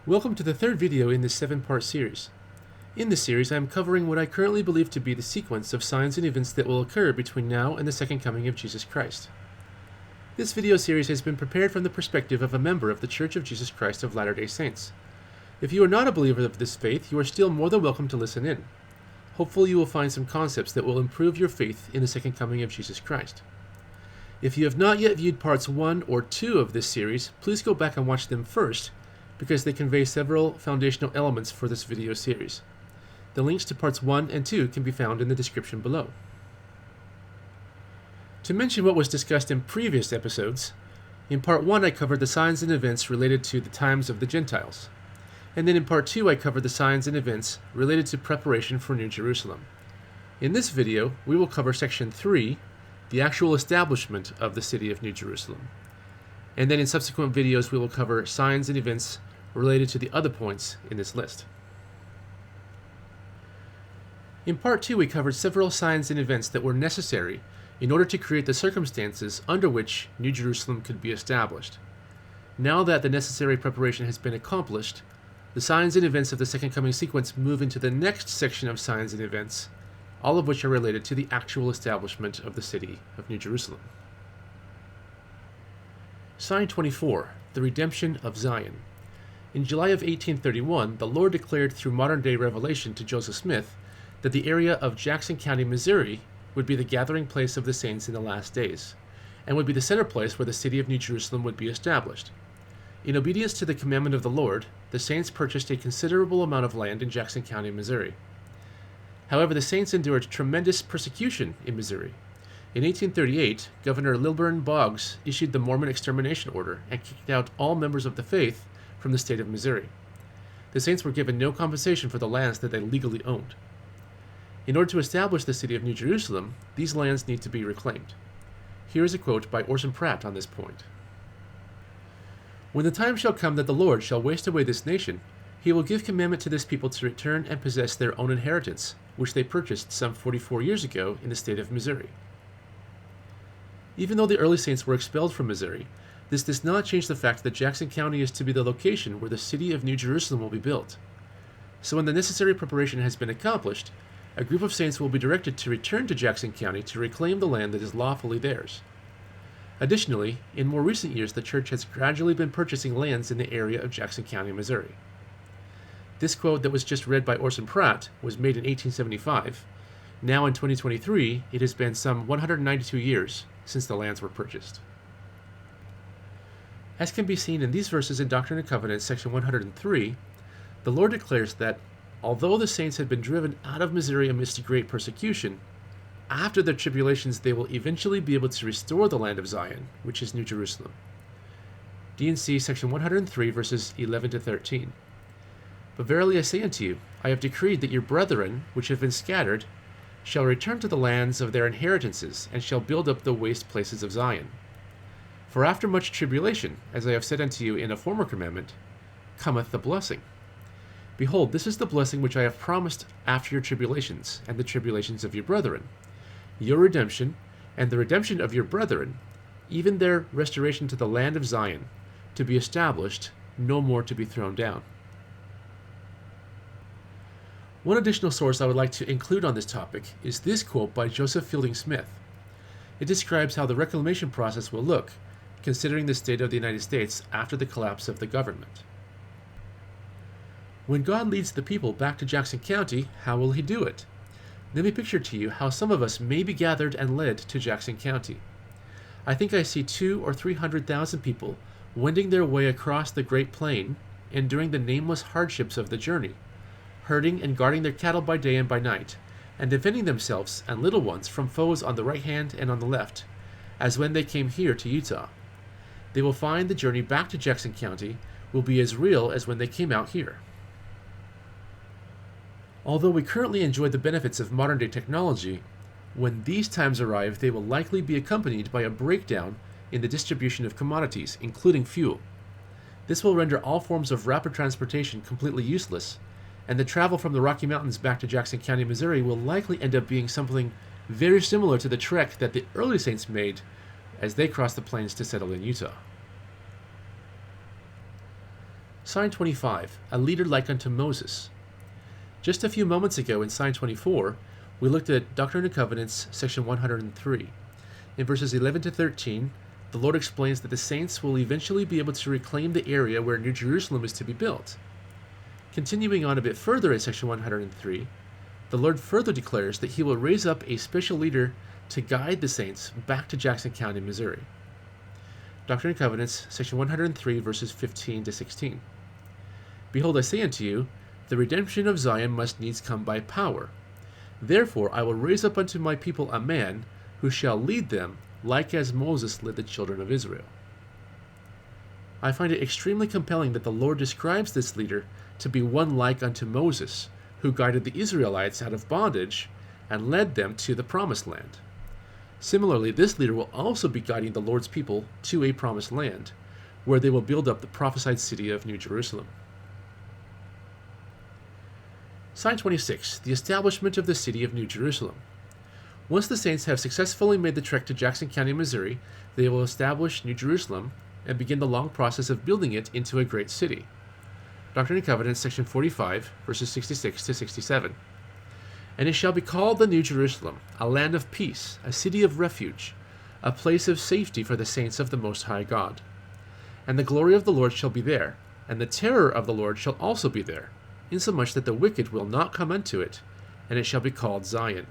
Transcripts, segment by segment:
Welcome to the third video in this 7-part series. In this series, I am covering what I currently believe to be the sequence of signs and events that will occur between now and the second coming of Jesus Christ. This video series has been prepared from the perspective of a member of the Church of Jesus Christ of Latter-day Saints. If you are not a believer of this faith, you are still more than welcome to listen in. Hopefully you will find some concepts that will improve your faith in the second coming of Jesus Christ. If you have not yet viewed parts 1 or 2 of this series, please go back and watch them first, because they convey several foundational elements for this video series. The links to parts 1 and 2 can be found in the description below. To mention what was discussed in previous episodes, in part 1 I covered the signs and events related to the times of the Gentiles, and then in part 2 I covered the signs and events related to preparation for New Jerusalem. In this video, we will cover section 3, the actual establishment of the city of New Jerusalem. And then in subsequent videos we will cover signs and events related to the other points in this list. In part 2 we covered several signs and events that were necessary in order to create the circumstances under which New Jerusalem could be established. Now that the necessary preparation has been accomplished, the signs and events of the second coming sequence move into the next section of signs and events, all of which are related to the actual establishment of the city of New Jerusalem. Sign 24, the redemption of Zion. In July of 1831, the Lord declared through modern-day revelation to Joseph Smith that the area of Jackson County, Missouri, would be the gathering place of the saints in the last days, and would be the center place where the city of New Jerusalem would be established. In obedience to the commandment of the Lord, the saints purchased a considerable amount of land in Jackson County, Missouri. However, the saints endured tremendous persecution in Missouri. In 1838, Governor Lilburn Boggs issued the Mormon Extermination Order and kicked out all members of the faith from the state of Missouri. The saints were given no compensation for the lands that they legally owned. In order to establish the city of New Jerusalem, these lands need to be reclaimed. Here is a quote by Orson Pratt on this point. "When the time shall come that the Lord shall waste away this nation, he will give commandment to this people to return and possess their own inheritance, which they purchased some 44 years ago in the state of Missouri." Even though the early saints were expelled from Missouri, this does not change the fact that Jackson County is to be the location where the city of New Jerusalem will be built. So when the necessary preparation has been accomplished, a group of saints will be directed to return to Jackson County to reclaim the land that is lawfully theirs. Additionally, in more recent years, the church has gradually been purchasing lands in the area of Jackson County, Missouri. This quote that was just read by Orson Pratt was made in 1875. Now in 2023, it has been some 192 years since the lands were purchased. As can be seen in these verses in Doctrine and Covenants, section 103, the Lord declares that although the saints had been driven out of Missouri amidst great persecution, after their tribulations they will eventually be able to restore the land of Zion, which is New Jerusalem. D&C section 103, verses 11 to 13. "But verily I say unto you, I have decreed that your brethren, which have been scattered, shall return to the lands of their inheritances, and shall build up the waste places of Zion. For after much tribulation, as I have said unto you in a former commandment, cometh the blessing. Behold, this is the blessing which I have promised after your tribulations, and the tribulations of your brethren, your redemption, and the redemption of your brethren, even their restoration to the land of Zion, to be established, no more to be thrown down." One additional source I would like to include on this topic is this quote by Joseph Fielding Smith. It describes how the reclamation process will look, considering the state of the United States after the collapse of the government. "When God leads the people back to Jackson County, how will he do it? Let me picture to you how some of us may be gathered and led to Jackson County. I think I see 200,000 or 300,000 people wending their way across the Great Plain, enduring the nameless hardships of the journey, herding and guarding their cattle by day and by night, and defending themselves and little ones from foes on the right hand and on the left, as when they came here to Utah. They will find the journey back to Jackson County will be as real as when they came out here. Although we currently enjoy the benefits of modern-day technology, when these times arrive, they will likely be accompanied by a breakdown in the distribution of commodities, including fuel. This will render all forms of rapid transportation completely useless, and the travel from the Rocky Mountains back to Jackson County, Missouri will likely end up being something very similar to the trek that the early saints made as they crossed the plains to settle in Utah. Sign 25, a leader like unto Moses. Just a few moments ago in Sign 24, we looked at Doctrine and Covenants, section 103. In verses 11 to 13, the Lord explains that the saints will eventually be able to reclaim the area where New Jerusalem is to be built. Continuing on a bit further in section 103, the Lord further declares that he will raise up a special leader to guide the saints back to Jackson County, Missouri. Doctrine and Covenants, section 103, verses 15 to 16. Behold, I say unto you, the redemption of Zion must needs come by power. Therefore I will raise up unto my people a man who shall lead them, like as Moses led the children of Israel. I find it extremely compelling that the Lord describes this leader to be one like unto Moses, who guided the Israelites out of bondage and led them to the promised land. Similarly, this leader will also be guiding the Lord's people to a promised land, where they will build up the prophesied city of New Jerusalem. Sign 26, the establishment of the city of New Jerusalem. Once the saints have successfully made the trek to Jackson County, Missouri, they will establish New Jerusalem and begin the long process of building it into a great city. Doctrine and Covenants, section 45, verses 66 to 67. And it shall be called the New Jerusalem, a land of peace, a city of refuge, a place of safety for the saints of the Most High God. And the glory of the Lord shall be there, and the terror of the Lord shall also be there, insomuch that the wicked will not come unto it, and it shall be called Zion.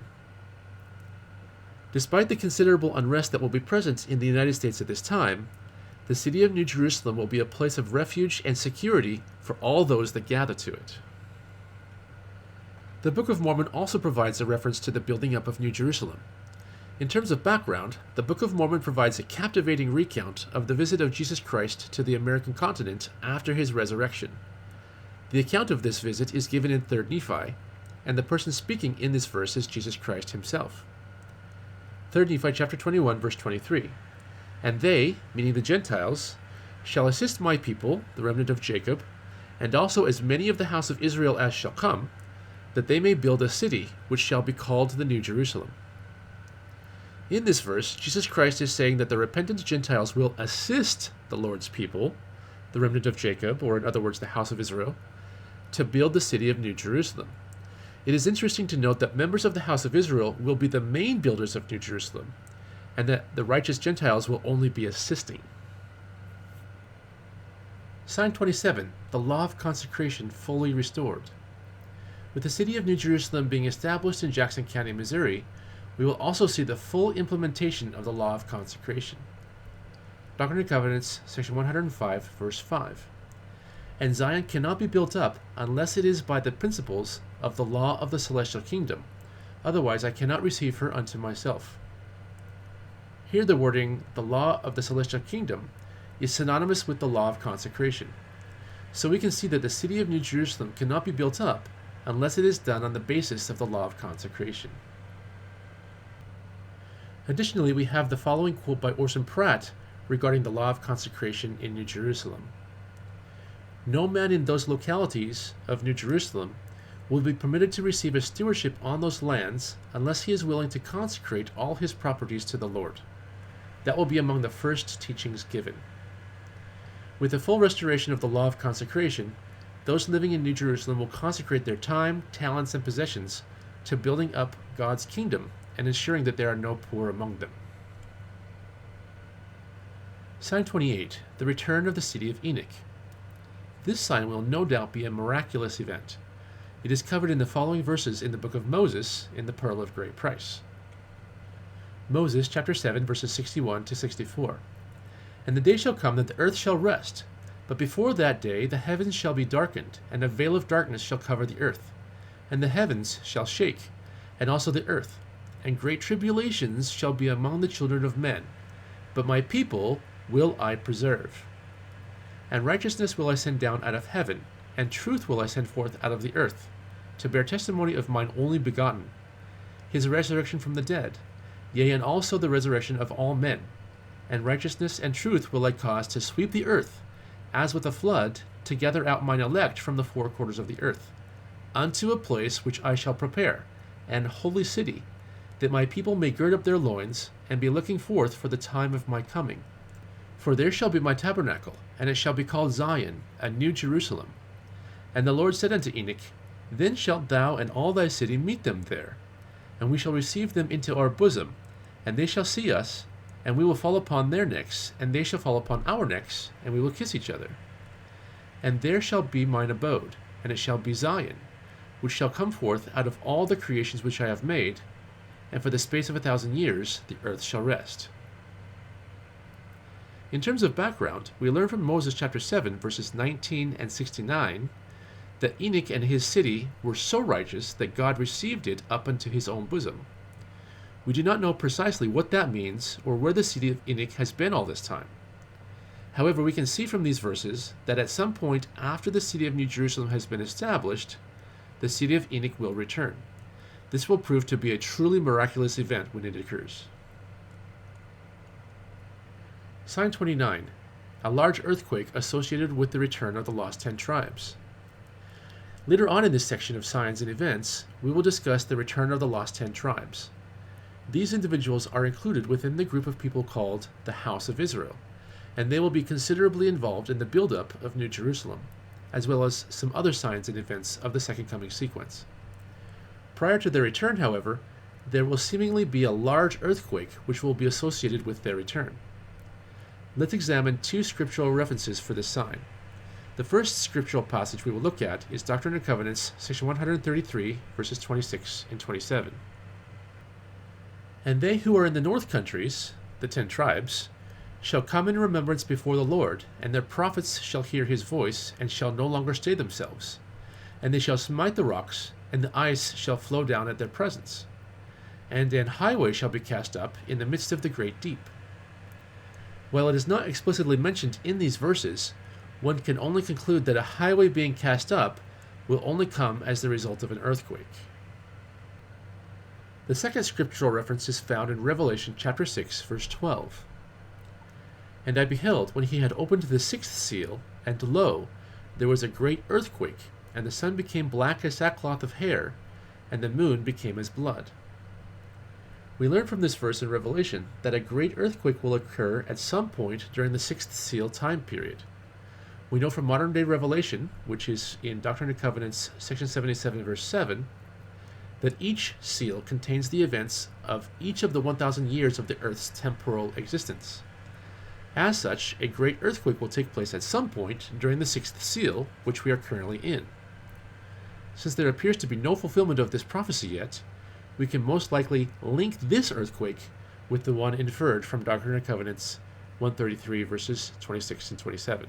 Despite the considerable unrest that will be present in the United States at this time, the city of New Jerusalem will be a place of refuge and security for all those that gather to it. The Book of Mormon also provides a reference to the building up of New Jerusalem. In terms of background, the Book of Mormon provides a captivating recount of the visit of Jesus Christ to the American continent after his resurrection. The account of this visit is given in 3rd Nephi, and the person speaking in this verse is Jesus Christ himself. 3rd Nephi chapter 21, verse 23. And they, meaning the Gentiles, shall assist my people, the remnant of Jacob, and also as many of the house of Israel as shall come, that they may build a city which shall be called the New Jerusalem. In this verse, Jesus Christ is saying that the repentant Gentiles will assist the Lord's people, the remnant of Jacob, or in other words, the house of Israel, to build the city of New Jerusalem. It is interesting to note that members of the house of Israel will be the main builders of New Jerusalem, and that the righteous Gentiles will only be assisting. Sign 27, the Law of Consecration fully restored. With the city of New Jerusalem being established in Jackson County, Missouri, we will also see the full implementation of the Law of Consecration. Doctrine and Covenants, section 105, verse 5. And Zion cannot be built up unless it is by the principles of the law of the celestial kingdom. Otherwise I cannot receive her unto myself. Here the wording, the law of the celestial kingdom, is synonymous with the law of consecration. So we can see that the city of New Jerusalem cannot be built up unless it is done on the basis of the law of consecration. Additionally, we have the following quote by Orson Pratt regarding the law of consecration in New Jerusalem. No man in those localities of New Jerusalem will be permitted to receive a stewardship on those lands unless he is willing to consecrate all his properties to the Lord. That will be among the first teachings given. With the full restoration of the law of consecration, those living in New Jerusalem will consecrate their time, talents, and possessions to building up God's kingdom and ensuring that there are no poor among them. Sign 28, the return of the city of Enoch. This sign will no doubt be a miraculous event. It is covered in the following verses in the book of Moses in the Pearl of Great Price. Moses chapter 7 verses 61 to 64. And the day shall come that the earth shall rest, but before that day the heavens shall be darkened, and a veil of darkness shall cover the earth. And the heavens shall shake, and also the earth, and great tribulations shall be among the children of men. But my people will I preserve. And righteousness will I send down out of heaven, and truth will I send forth out of the earth, to bear testimony of mine only begotten, his resurrection from the dead, yea, and also the resurrection of all men. And righteousness and truth will I cause to sweep the earth, as with a flood, to gather out mine elect from the four quarters of the earth, unto a place which I shall prepare, an holy city, that my people may gird up their loins, and be looking forth for the time of my coming. For there shall be my tabernacle, and it shall be called Zion, a new Jerusalem. And the Lord said unto Enoch, Then shalt thou and all thy city meet them there, and we shall receive them into our bosom, and they shall see us, and we will fall upon their necks, and they shall fall upon our necks, and we will kiss each other. And there shall be mine abode, and it shall be Zion, which shall come forth out of all the creations which I have made, and for the space of 1,000 years the earth shall rest. In terms of background, we learn from Moses chapter 7, verses 19 and 69, that Enoch and his city were so righteous that God received it up unto his own bosom. We do not know precisely what that means or where the city of Enoch has been all this time. However, we can see from these verses that at some point after the city of New Jerusalem has been established, the city of Enoch will return. This will prove to be a truly miraculous event when it occurs. Sign 29. A large earthquake associated with the return of the lost 10 tribes. Later on in this section of signs and events, we will discuss the return of the lost 10 tribes. These individuals are included within the group of people called the House of Israel, and they will be considerably involved in the build-up of New Jerusalem, as well as some other signs and events of the Second Coming sequence. Prior to their return, however, there will seemingly be a large earthquake which will be associated with their return. Let's examine two scriptural references for this sign. The first scriptural passage we will look at is Doctrine and Covenants, section 133, verses 26 and 27. And they who are in the north countries, the 10 tribes, shall come in remembrance before the Lord, and their prophets shall hear his voice, and shall no longer stay themselves. And they shall smite the rocks, and the ice shall flow down at their presence. And an highway shall be cast up in the midst of the great deep. While it is not explicitly mentioned in these verses, one can only conclude that a highway being cast up will only come as the result of an earthquake. The second scriptural reference is found in Revelation chapter 6, verse 12. And I beheld, when he had opened the sixth seal, and lo, there was a great earthquake, and the sun became black as sackcloth of hair, and the moon became as blood. We learn from this verse in Revelation that a great earthquake will occur at some point during the sixth seal time period. We know from modern-day revelation, which is in Doctrine and Covenants, section 77, verse 7, that each seal contains the events of each of the 1,000 years of the Earth's temporal existence. As such, a great earthquake will take place at some point during the sixth seal, which we are currently in. Since there appears to be no fulfillment of this prophecy yet, we can most likely link this earthquake with the one inferred from Doctrine and Covenants 133, verses 26 and 27.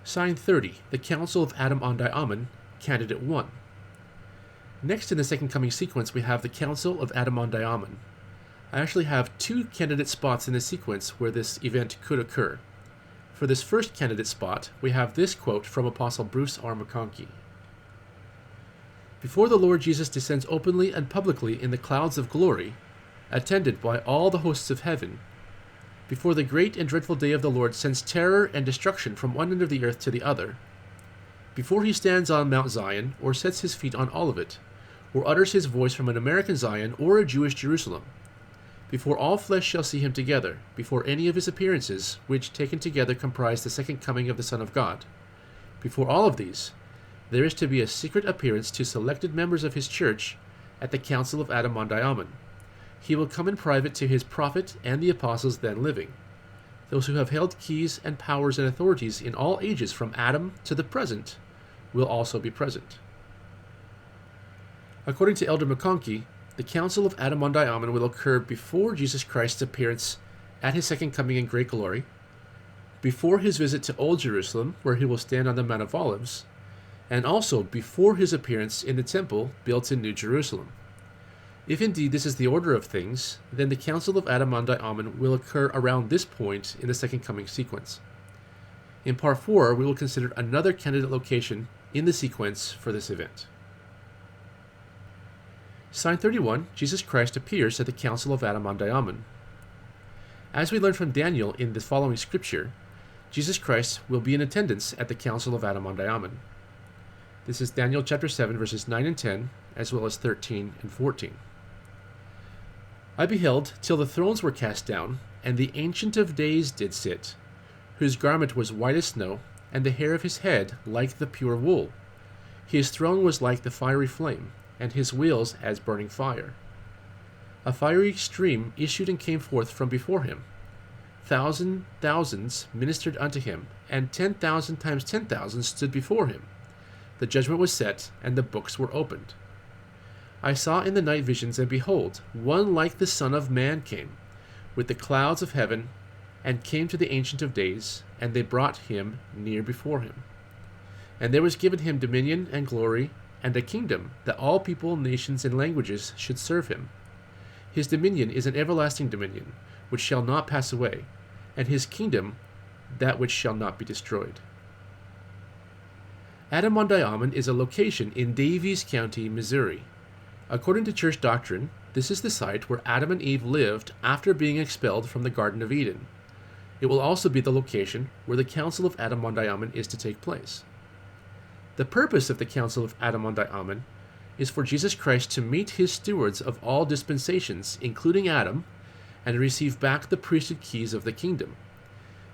Sign 30, the Council of Adam-on-Diamond, Candidate 1. Next in the Second Coming sequence, we have the Council of Adam-on-Diamond. I actually have two candidate spots in the sequence where this event could occur. For this first candidate spot, we have this quote from Apostle Bruce R. McConkie. Before the Lord Jesus descends openly and publicly in the clouds of glory, attended by all the hosts of heaven, before the great and dreadful day of the Lord sends terror and destruction from one end of the earth to the other, before he stands on Mount Zion, or sets his feet on Olivet, or utters his voice from an American Zion or a Jewish Jerusalem, before all flesh shall see him together, before any of his appearances, which taken together comprise the second coming of the Son of God, before all of these, there is to be a secret appearance to selected members of his church at the Council of Adam-on-Diamond. He will come in private to his prophet and the apostles then living. Those who have held keys and powers and authorities in all ages from Adam to the present will also be present. According to Elder McConkie, the Council of Adam-on-Diamond will occur before Jesus Christ's appearance at his second coming in great glory, before his visit to Old Jerusalem, where he will stand on the Mount of Olives, and also before his appearance in the temple built in New Jerusalem. If indeed this is the order of things, then the Council of Adam-on-Diamond will occur around this point in the Second Coming sequence. In Part 4, we will consider another candidate location in the sequence for this event. Sign 31, Jesus Christ appears at the Council of Adam-on-Diamond. As we learn from Daniel in the following scripture, Jesus Christ will be in attendance at the Council of Adam-on-Diamond. This is Daniel chapter 7, verses 9 and 10, as well as 13 and 14. I beheld till the thrones were cast down, and the Ancient of Days did sit, whose garment was white as snow, and the hair of his head like the pure wool. His throne was like the fiery flame, and his wheels as burning fire. A fiery stream issued and came forth from before him. Thousands ministered unto him, and 10,000 times 10,000 stood before him. The judgment was set, and the books were opened. I saw in the night visions, and behold, one like the Son of Man came, with the clouds of heaven, and came to the Ancient of Days, and they brought him near before him. And there was given him dominion and glory, and a kingdom, that all people, nations, and languages should serve him. His dominion is an everlasting dominion, which shall not pass away, and his kingdom that which shall not be destroyed. Adam-on-Diamond is a location in Daviess County, Missouri. According to church doctrine, this is the site where Adam and Eve lived after being expelled from the Garden of Eden. It will also be the location where the Council of Adam-on-Diamond is to take place. The purpose of the Council of Adam-on-Diamond is for Jesus Christ to meet his stewards of all dispensations, including Adam, and receive back the priesthood keys of the kingdom.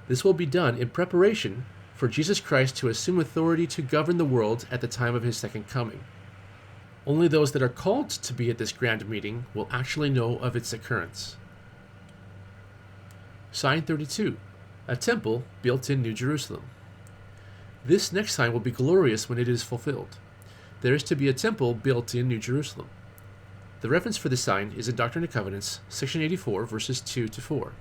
This will be done in preparation for Jesus Christ to assume authority to govern the world at the time of his second coming. Only those that are called to be at this grand meeting will actually know of its occurrence. Sign 32. A temple built in New Jerusalem. This next sign will be glorious when it is fulfilled. There is to be a temple built in New Jerusalem. The reference for this sign is in Doctrine and Covenants, section 84, verses 2 to 4.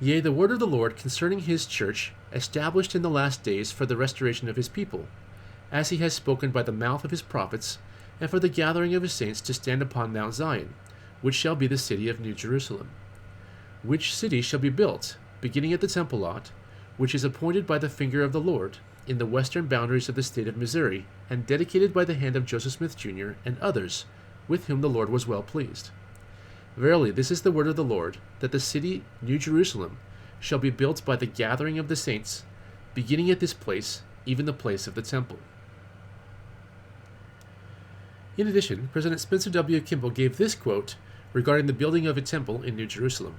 Yea, the word of the Lord concerning his church, established in the last days for the restoration of his people, as he has spoken by the mouth of his prophets, and for the gathering of his saints to stand upon Mount Zion, which shall be the city of New Jerusalem. Which city shall be built, beginning at the temple lot, which is appointed by the finger of the Lord, in the western boundaries of the state of Missouri, and dedicated by the hand of Joseph Smith, Jr., and others, with whom the Lord was well pleased. Verily, this is the word of the Lord, that the city, New Jerusalem, shall be built by the gathering of the saints, beginning at this place, even the place of the temple. In addition, President Spencer W. Kimball gave this quote regarding the building of a temple in New Jerusalem.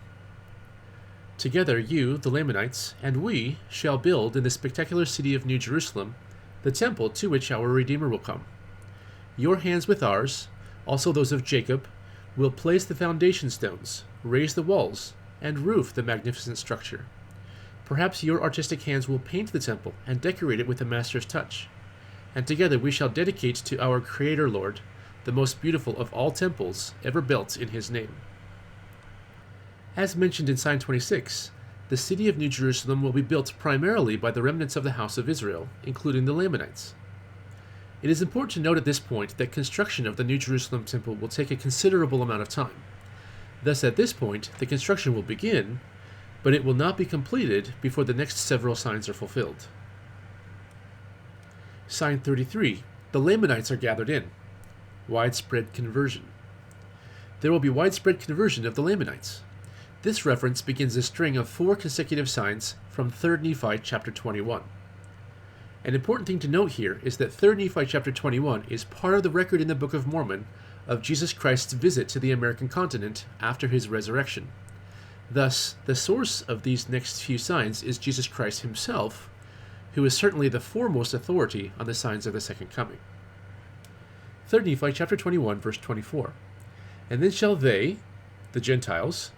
Together you, the Lamanites, and we shall build in the spectacular city of New Jerusalem the temple to which our Redeemer will come. Your hands with ours, also those of Jacob, will place the foundation stones, raise the walls, and roof the magnificent structure. Perhaps your artistic hands will paint the temple and decorate it with the master's touch. And together we shall dedicate to our Creator Lord the most beautiful of all temples ever built in his name. As mentioned in Sign 26, the city of New Jerusalem will be built primarily by the remnants of the house of Israel, including the Lamanites. It is important to note at this point that construction of the New Jerusalem temple will take a considerable amount of time. Thus, at this point, the construction will begin, but it will not be completed before the next several signs are fulfilled. Sign 33. The Lamanites are gathered in. Widespread conversion. There will be widespread conversion of the Lamanites. This reference begins a string of 4 consecutive signs from 3 Nephi chapter 21. An important thing to note here is that 3 Nephi chapter 21 is part of the record in the Book of Mormon of Jesus Christ's visit to the American continent after his resurrection. Thus, the source of these next few signs is Jesus Christ himself, who is certainly the foremost authority on the signs of the second coming. 3 Nephi chapter 21, verse 24. And then shall they, the Gentiles,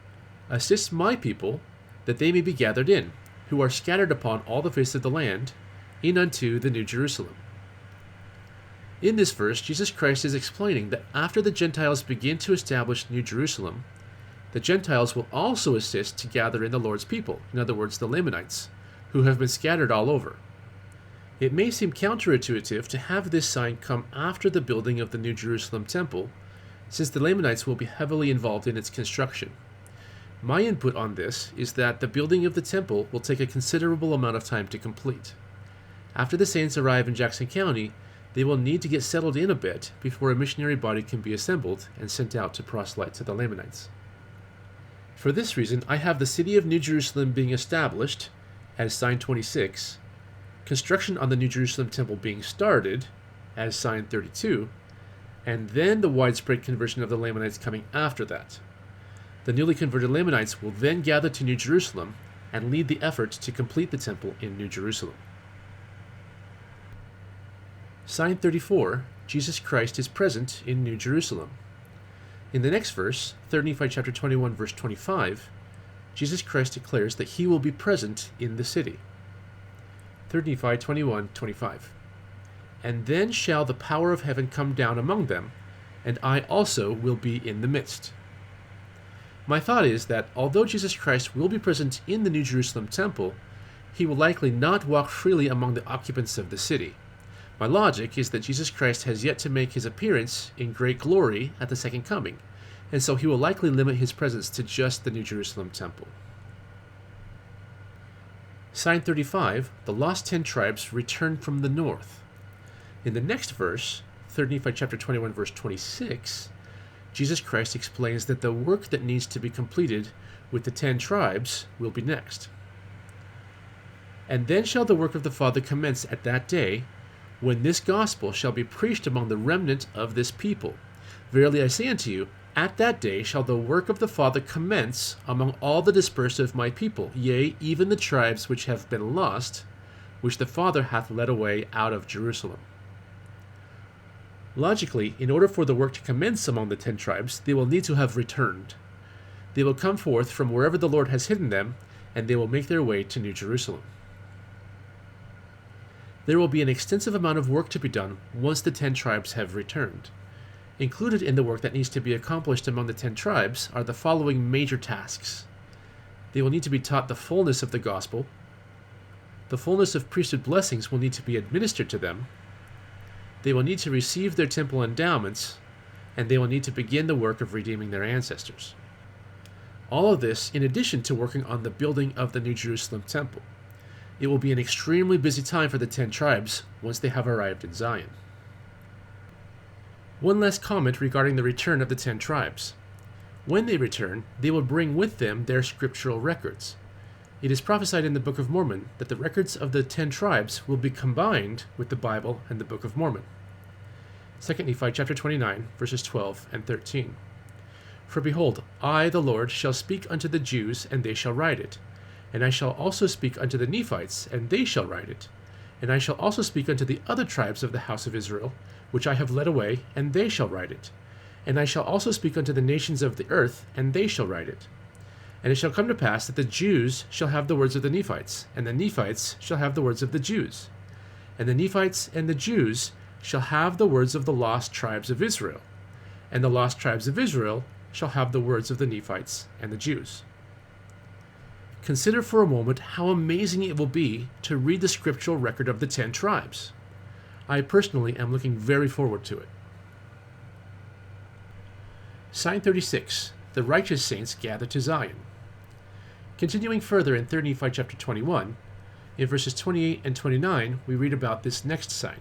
assist my people, that they may be gathered in, who are scattered upon all the face of the land, in unto the New Jerusalem. In this verse, Jesus Christ is explaining that after the Gentiles begin to establish New Jerusalem, the Gentiles will also assist to gather in the Lord's people, in other words, the Lamanites, who have been scattered all over. It may seem counterintuitive to have this sign come after the building of the New Jerusalem temple, since the Lamanites will be heavily involved in its construction. My input on this is that the building of the temple will take a considerable amount of time to complete. After the saints arrive in Jackson County, they will need to get settled in a bit before a missionary body can be assembled and sent out to proselyte to the Lamanites. For this reason, I have the city of New Jerusalem being established, as sign 26, construction on the New Jerusalem temple being started, as sign 32, and then the widespread conversion of the Lamanites coming after that. The newly converted Lamanites will then gather to New Jerusalem and lead the effort to complete the temple in New Jerusalem. Sign 34, Jesus Christ is present in New Jerusalem. In the next verse, 3 Nephi chapter 21, verse 25, Jesus Christ declares that he will be present in the city. 3 Nephi 21, 25. And then shall the power of heaven come down among them, and I also will be in the midst. My thought is that although Jesus Christ will be present in the New Jerusalem temple, he will likely not walk freely among the occupants of the city. My logic is that Jesus Christ has yet to make his appearance in great glory at the second coming, and so he will likely limit his presence to just the New Jerusalem temple. Sign 35, the lost 10 tribes return from the north. In the next verse, 3 Nephi chapter 21, verse 26, Jesus Christ explains that the work that needs to be completed with the 10 tribes will be next. And then shall the work of the Father commence at that day, when this gospel shall be preached among the remnant of this people. Verily I say unto you, at that day shall the work of the Father commence among all the dispersed of my people, yea, even the tribes which have been lost, which the Father hath led away out of Jerusalem. Logically, in order for the work to commence among the 10 tribes, they will need to have returned. They will come forth from wherever the Lord has hidden them, and they will make their way to New Jerusalem. There will be an extensive amount of work to be done once the 10 tribes have returned. Included in the work that needs to be accomplished among the 10 tribes are the following major tasks. They will need to be taught the fullness of the gospel. The fullness of priesthood blessings will need to be administered to them. They will need to receive their temple endowments, and they will need to begin the work of redeeming their ancestors. All of this in addition to working on the building of the New Jerusalem temple. It will be an extremely busy time for the 10 tribes once they have arrived in Zion. One last comment regarding the return of the 10 tribes. When they return, they will bring with them their scriptural records. It is prophesied in the Book of Mormon that the records of the 10 tribes will be combined with the Bible and the Book of Mormon. 2 Nephi chapter 29, verses 12 and 13. For behold, I, the Lord, shall speak unto the Jews, and they shall write it. And I shall also speak unto the Nephites, and they shall write it. And I shall also speak unto the other tribes of the house of Israel, which I have led away, and they shall write it. And I shall also speak unto the nations of the earth, and they shall write it. And it shall come to pass that the Jews shall have the words of the Nephites, and the Nephites shall have the words of the Jews. And the Nephites and the Jews shall have the words of the lost tribes of Israel. And the lost tribes of Israel shall have the words of the Nephites and the Jews. Consider for a moment how amazing it will be to read the scriptural record of the 10 tribes. I personally am looking very forward to it. Sign 36, the righteous saints gather to Zion. Continuing further in 3 Nephi chapter 21, in verses 28 and 29, we read about this next sign.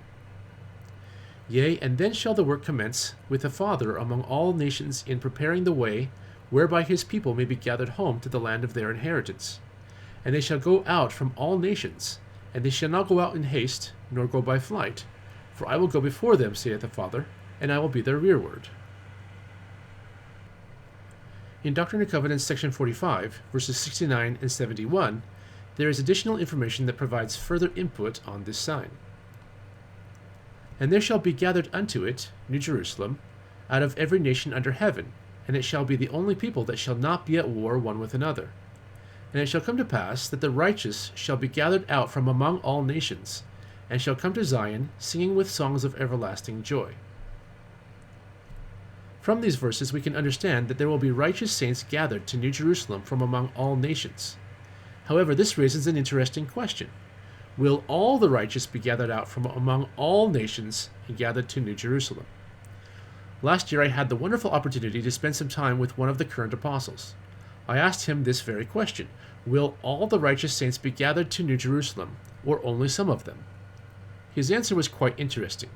Yea, and then shall the work commence with the Father among all nations in preparing the way whereby his people may be gathered home to the land of their inheritance. And they shall go out from all nations, and they shall not go out in haste, nor go by flight. For I will go before them, saith the Father, and I will be their rearward. In Doctrine and Covenants section 45, verses 69 and 71, there is additional information that provides further input on this sign. And there shall be gathered unto it, New Jerusalem, out of every nation under heaven, and it shall be the only people that shall not be at war one with another. And it shall come to pass that the righteous shall be gathered out from among all nations, and shall come to Zion, singing with songs of everlasting joy. From these verses we can understand that there will be righteous saints gathered to New Jerusalem from among all nations. However, this raises an interesting question. Will all the righteous be gathered out from among all nations and gathered to New Jerusalem? Last year I had the wonderful opportunity to spend some time with one of the current apostles. I asked him this very question: will all the righteous saints be gathered to New Jerusalem, or only some of them? His answer was quite interesting.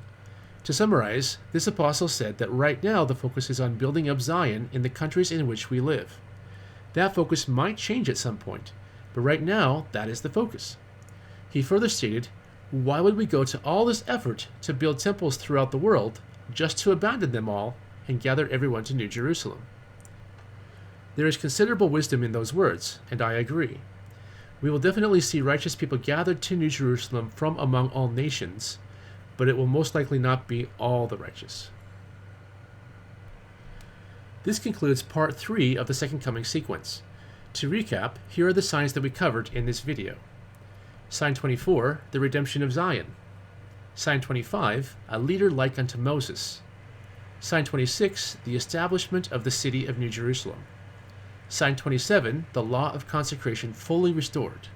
To summarize, this apostle said that right now the focus is on building up Zion in the countries in which we live. That focus might change at some point, but right now that is the focus. He further stated, why would we go to all this effort to build temples throughout the world just to abandon them all and gather everyone to New Jerusalem? There is considerable wisdom in those words, and I agree. We will definitely see righteous people gathered to New Jerusalem from among all nations, but it will most likely not be all the righteous. This concludes part 3 of the Second Coming sequence. To recap, here are the signs that we covered in this video. Sign 24, the redemption of Zion. Sign 25, a leader like unto Moses. Sign 26, the establishment of the city of New Jerusalem. Sign 27, the Law of Consecration fully restored.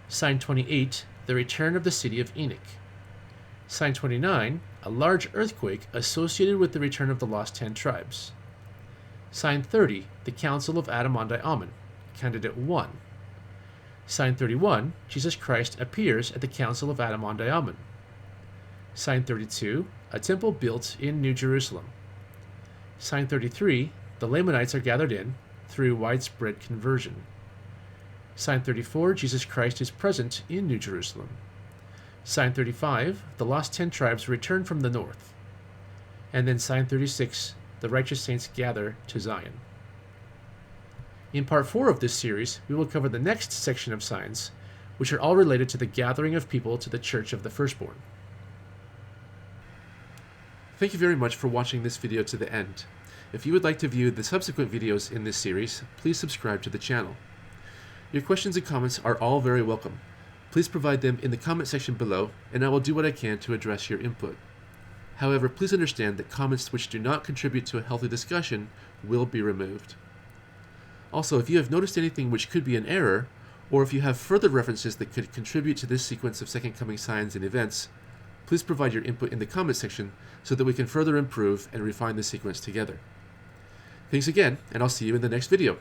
Sign 28, the return of the city of Enoch. Sign 29, a large earthquake associated with the return of the lost 10 tribes. Sign 30, the Council of Adam-ondi-Ammon, Candidate 1. Sign 31, Jesus Christ appears at the Council of Adam-ondi-Ammon. Sign 32, a temple built in New Jerusalem. Sign 33, the Lamanites are gathered in through widespread conversion. Sign 34, Jesus Christ is present in New Jerusalem. Sign 35, the lost 10 tribes return from the north. And then sign 36, the righteous saints gather to Zion. In part 4 of this series, we will cover the next section of signs, which are all related to the gathering of people to the Church of the Firstborn. Thank you very much for watching this video to the end. If you would like to view the subsequent videos in this series, please subscribe to the channel. Your questions and comments are all very welcome. Please provide them in the comment section below, and I will do what I can to address your input. However, please understand that comments which do not contribute to a healthy discussion will be removed. Also, if you have noticed anything which could be an error, or if you have further references that could contribute to this sequence of Second Coming signs and events, please provide your input in the comment section so that we can further improve and refine the sequence together. Thanks again, and I'll see you in the next video.